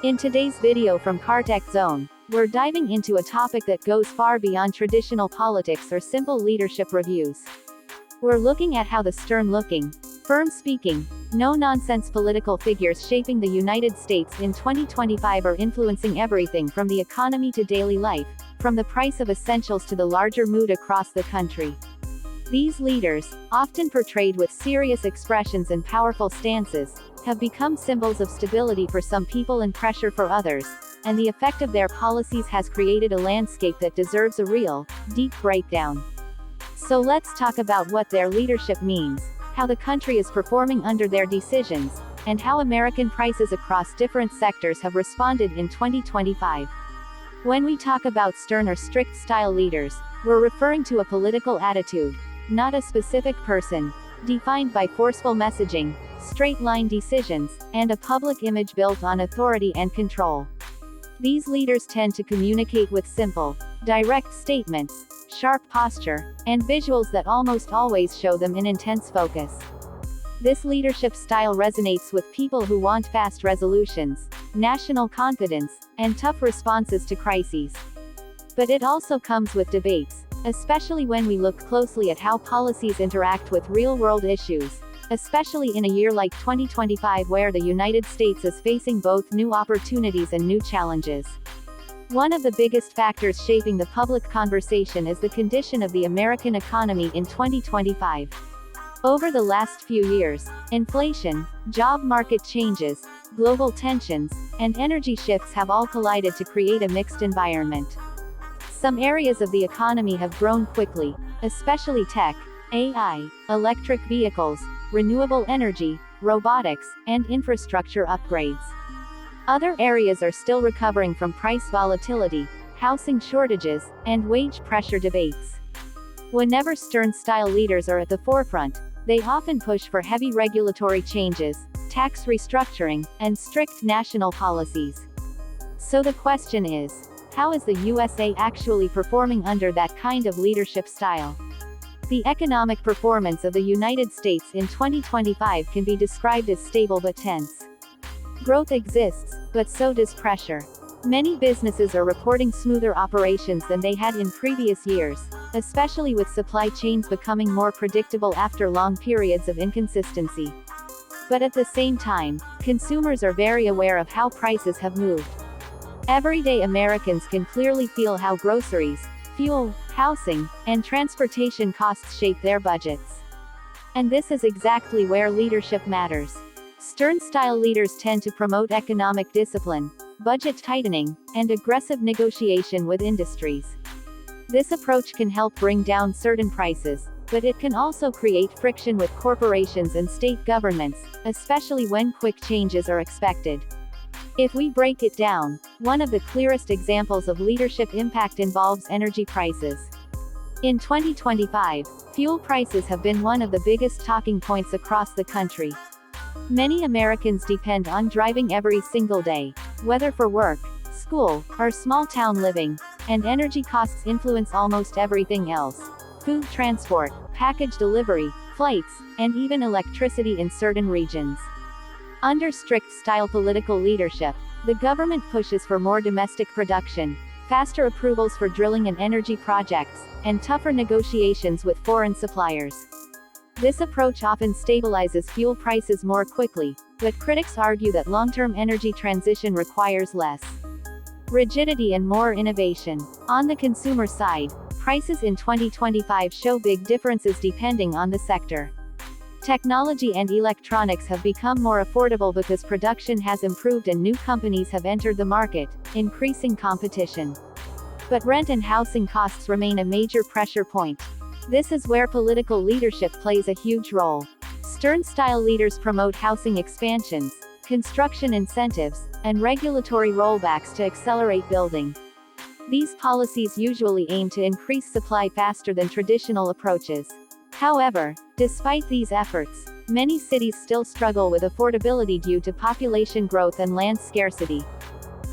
In today's video from CarTech Zone, we're diving into a topic that goes far beyond traditional politics or simple leadership reviews. We're looking at how the stern-looking, firm-speaking, no-nonsense political figures shaping the United States in 2025 are influencing everything from the economy to daily life, from the price of essentials to the larger mood across the country. These leaders, often portrayed with serious expressions and powerful stances, have become symbols of stability for some people and pressure for others, and the effect of their policies has created a landscape that deserves a real, deep breakdown. So let's talk about what their leadership means, how the country is performing under their decisions, and how American prices across different sectors have responded in 2025. When we talk about stern or strict style leaders, we're referring to a political attitude, not a specific person, defined by forceful messaging, straight-line decisions, and a public image built on authority and control. These leaders tend to communicate with simple, direct statements, sharp posture, and visuals that almost always show them in intense focus. This leadership style resonates with people who want fast resolutions, national confidence, and tough responses to crises. But it also comes with debates, especially when we look closely at how policies interact with real-world issues, especially in a year like 2025 where the United States is facing both new opportunities and new challenges. One of the biggest factors shaping the public conversation is the condition of the American economy in 2025. Over the last few years, inflation, job market changes, global tensions, and energy shifts have all collided to create a mixed environment. Some areas of the economy have grown quickly, especially tech, AI, electric vehicles, renewable energy, robotics, and infrastructure upgrades. Other areas are still recovering from price volatility, housing shortages, and wage pressure debates. Whenever stern-style leaders are at the forefront, they often push for heavy regulatory changes, tax restructuring, and strict national policies. So the question is, how is the USA actually performing under that kind of leadership style? The economic performance of the United States in 2025 can be described as stable but tense. Growth exists, but so does pressure. Many businesses are reporting smoother operations than they had in previous years, especially with supply chains becoming more predictable after long periods of inconsistency. But at the same time, consumers are very aware of how prices have moved. Everyday Americans can clearly feel how groceries, fuel, housing, and transportation costs shape their budgets. And this is exactly where leadership matters. Stern-style leaders tend to promote economic discipline, budget tightening, and aggressive negotiation with industries. This approach can help bring down certain prices, but it can also create friction with corporations and state governments, especially when quick changes are expected. If we break it down, one of the clearest examples of leadership impact involves energy prices. In 2025, fuel prices have been one of the biggest talking points across the country. Many Americans depend on driving every single day, whether for work, school, or small-town living, and energy costs influence almost everything else: food transport, package delivery, flights, and even electricity in certain regions. Under strict-style political leadership, the government pushes for more domestic production, faster approvals for drilling and energy projects, and tougher negotiations with foreign suppliers. This approach often stabilizes fuel prices more quickly, but critics argue that long-term energy transition requires less rigidity and more innovation. On the consumer side, prices in 2025 show big differences depending on the sector. Technology and electronics have become more affordable because production has improved and new companies have entered the market, increasing competition. But rent and housing costs remain a major pressure point. This is where political leadership plays a huge role. Stern-style leaders promote housing expansions, construction incentives, and regulatory rollbacks to accelerate building. These policies usually aim to increase supply faster than traditional approaches. However, despite these efforts, many cities still struggle with affordability due to population growth and land scarcity.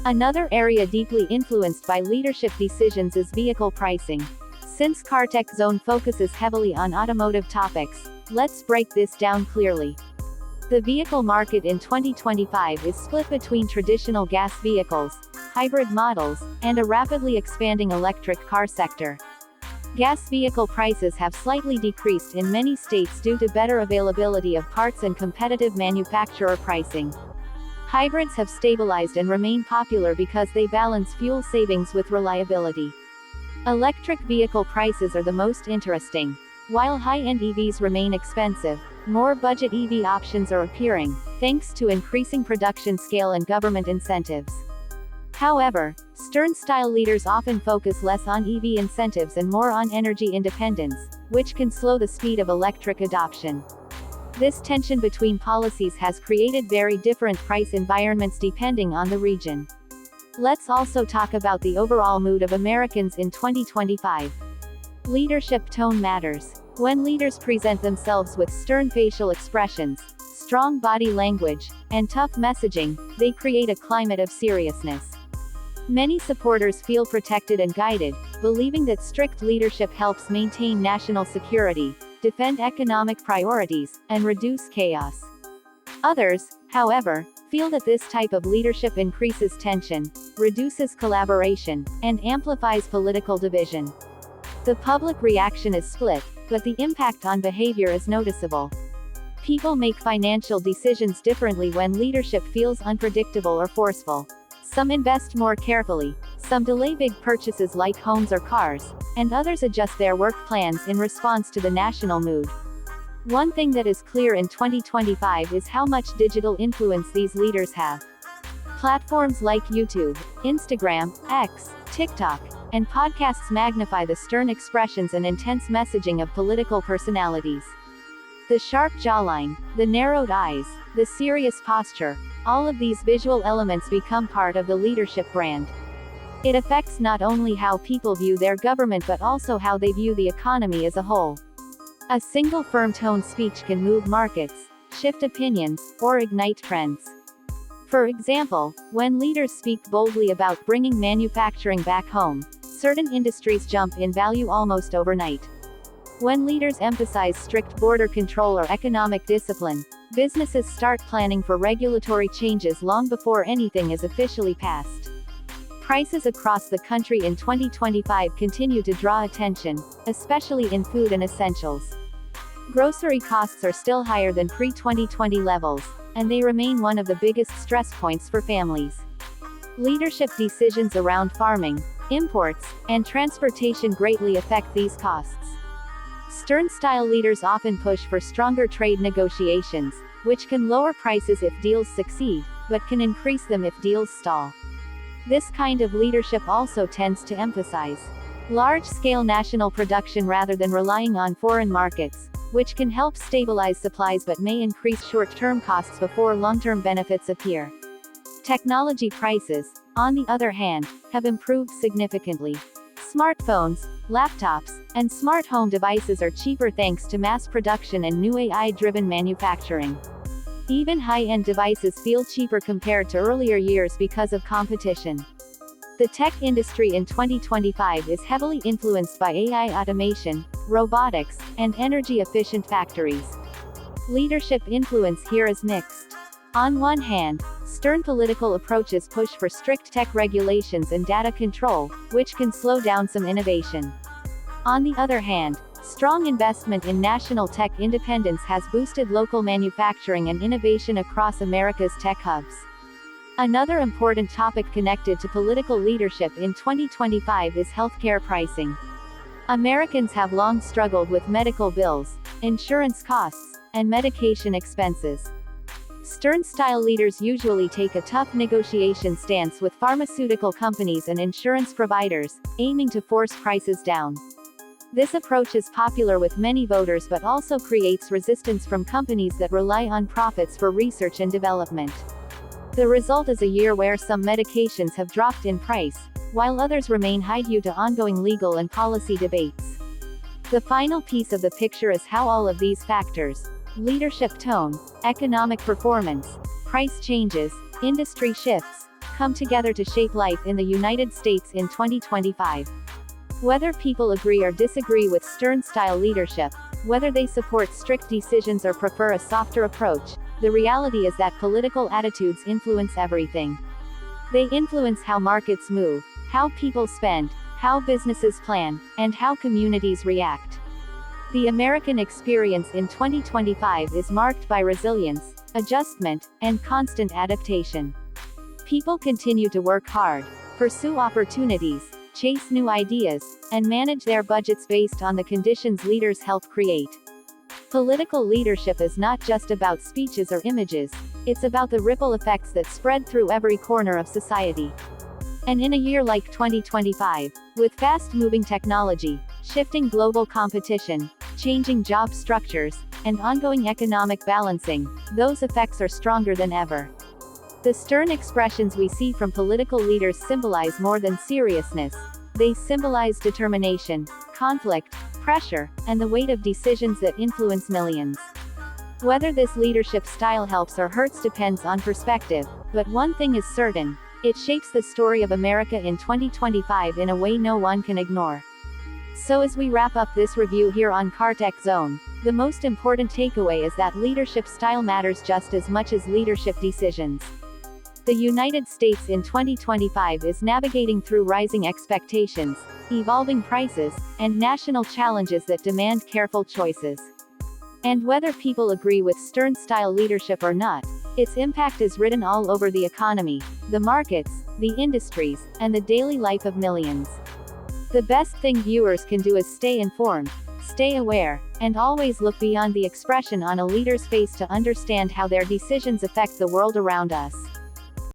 Another area deeply influenced by leadership decisions is vehicle pricing. Since CarTech Zone focuses heavily on automotive topics, let's break this down clearly. The vehicle market in 2025 is split between traditional gas vehicles, hybrid models, and a rapidly expanding electric car sector. Gas vehicle prices have slightly decreased in many states due to better availability of parts and competitive manufacturer pricing. Hybrids have stabilized and remain popular because they balance fuel savings with reliability. Electric vehicle prices are the most interesting. While high-end EVs remain expensive, more budget EV options are appearing, thanks to increasing production scale and government incentives. However, Stern-style leaders often focus less on EV incentives and more on energy independence, which can slow the speed of electric adoption. This tension between policies has created very different price environments depending on the region. Let's also talk about the overall mood of Americans in 2025. Leadership tone matters. When leaders present themselves with stern facial expressions, strong body language, and tough messaging, they create a climate of seriousness. Many supporters feel protected and guided, believing that strict leadership helps maintain national security, defend economic priorities, and reduce chaos. Others, however, feel that this type of leadership increases tension, reduces collaboration, and amplifies political division. The public reaction is split, but the impact on behavior is noticeable. People make financial decisions differently when leadership feels unpredictable or forceful. Some invest more carefully, some delay big purchases like homes or cars, and others adjust their work plans in response to the national mood. One thing that is clear in 2025 is how much digital influence these leaders have. Platforms like YouTube, Instagram, X, TikTok, and podcasts magnify the stern expressions and intense messaging of political personalities. The sharp jawline, the narrowed eyes, the serious posture, all of these visual elements become part of the leadership brand. It affects not only how people view their government but also how they view the economy as a whole. A single firm-toned speech can move markets, shift opinions, or ignite trends. For example, when leaders speak boldly about bringing manufacturing back home, certain industries jump in value almost overnight. When leaders emphasize strict border control or economic discipline, businesses start planning for regulatory changes long before anything is officially passed. Prices across the country in 2025 continue to draw attention, especially in food and essentials. Grocery costs are still higher than pre-2020 levels, and they remain one of the biggest stress points for families. Leadership decisions around farming, imports, and transportation greatly affect these costs. Stern-style leaders often push for stronger trade negotiations, which can lower prices if deals succeed, but can increase them if deals stall. This kind of leadership also tends to emphasize large-scale national production rather than relying on foreign markets, which can help stabilize supplies but may increase short-term costs before long-term benefits appear. Technology prices, on the other hand, have improved significantly. Smartphones, laptops, and smart home devices are cheaper thanks to mass production and new AI-driven manufacturing. Even high-end devices feel cheaper compared to earlier years because of competition. The tech industry in 2025 is heavily influenced by AI automation, robotics, and energy-efficient factories. Leadership influence here is mixed. On one hand, stern political approaches push for strict tech regulations and data control, which can slow down some innovation. On the other hand, strong investment in national tech independence has boosted local manufacturing and innovation across America's tech hubs. Another important topic connected to political leadership in 2025 is healthcare pricing. Americans have long struggled with medical bills, insurance costs, and medication expenses. Stern-style leaders usually take a tough negotiation stance with pharmaceutical companies and insurance providers, aiming to force prices down. This approach is popular with many voters but also creates resistance from companies that rely on profits for research and development. The result is a year where some medications have dropped in price, while others remain high due to ongoing legal and policy debates. The final piece of the picture is how all of these factors, leadership tone, economic performance, price changes, industry shifts, come together to shape life in the United States in 2025. Whether people agree or disagree with Stern-style leadership, whether they support strict decisions or prefer a softer approach, the reality is that political attitudes influence everything. They influence how markets move, how people spend, how businesses plan, and how communities react. The American experience in 2025 is marked by resilience, adjustment, and constant adaptation. People continue to work hard, pursue opportunities, chase new ideas, and manage their budgets based on the conditions leaders help create. Political leadership is not just about speeches or images, it's about the ripple effects that spread through every corner of society. And in a year like 2025, with fast-moving technology, shifting global competition, changing job structures, and ongoing economic balancing, those effects are stronger than ever. The stern expressions we see from political leaders symbolize more than seriousness. They symbolize determination, conflict, pressure, and the weight of decisions that influence millions. Whether this leadership style helps or hurts depends on perspective, but one thing is certain: it shapes the story of America in 2025 in a way no one can ignore. So as we wrap up this review here on CarTech Zone, the most important takeaway is that leadership style matters just as much as leadership decisions. The United States in 2025 is navigating through rising expectations, evolving prices, and national challenges that demand careful choices. And whether people agree with stern-style leadership or not, its impact is written all over the economy, the markets, the industries, and the daily life of millions. The best thing viewers can do is stay informed, stay aware, and always look beyond the expression on a leader's face to understand how their decisions affect the world around us.